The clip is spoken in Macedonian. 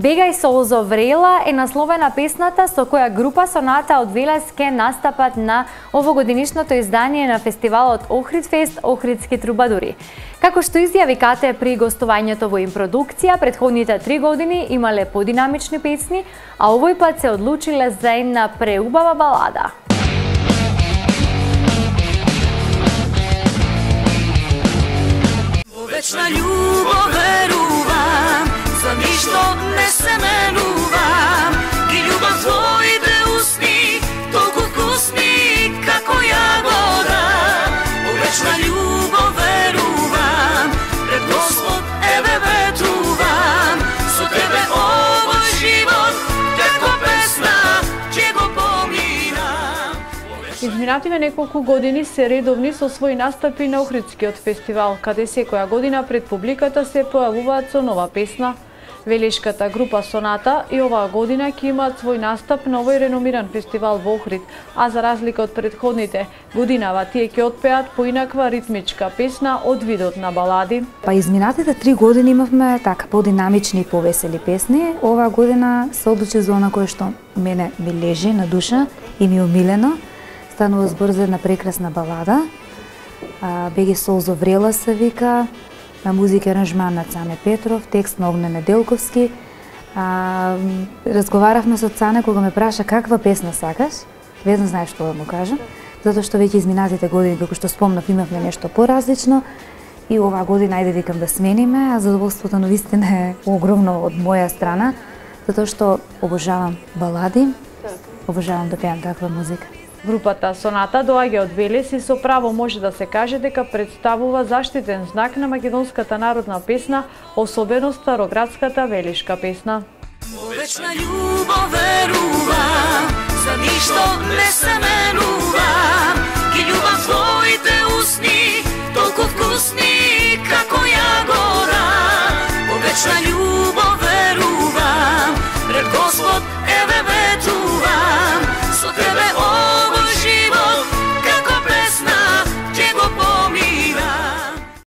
Бегај со озоврела е насловена песната со која група Соната од Велес ке настапат на овогодинишното издание на фестивалот Охридфест Охридски трубадури. Како што изјави Кате при гостувањето во им продукција, претходните 3 години имале подинамични песни, а овој пат се одлучиле за една преубава балада. Вечна љубов верувам, за ништо не се менувам. И љубов твоите усни, толку вкусни како јагода. Вечна љубов верувам, пред Господ еве ветувам. Со тебе овој живот, како песна, ќе го поминам. Изминативе неколку години се редовни со своји настапи на Охридскиот фестивал, каде секоја година пред публиката се појавуваат со нова песна. Велешката група Соната и оваа година ќе имаат свој настап на овој реномиран фестивал во Охрид, а за разлика од претходните годинава тие ќе отпеат поинаква ритмичка песна од видот на балади. Па изминатите 3 години имавме така подинамични и повесели песни. Оваа година се одлучи за она кое што мене ми лежи на душа и ми е умилено. Станува збор за една прекрасна балада. Бегај со озоврела се вика, на музика аранжман на Цане Петров, текст на Огне Неделковски. Разговаравме со Цане кога ме праша каква песна сакаш. Без не знаеш што да му кажам, затоа што веќе изминатите години, како што спомнав, имавме нешто поразлично и оваа година ајде викам да смениме, а задоволството навистина е огромно од моја страна, затоа што обожавам балади, обожавам да пеам таква музика. Групата Соната доаѓа од Велес и со право може да се каже дека представува заштитен знак на македонската народна песна, особено староградската велешка песна. Вечна љубов верувам, за ништо не се менувам.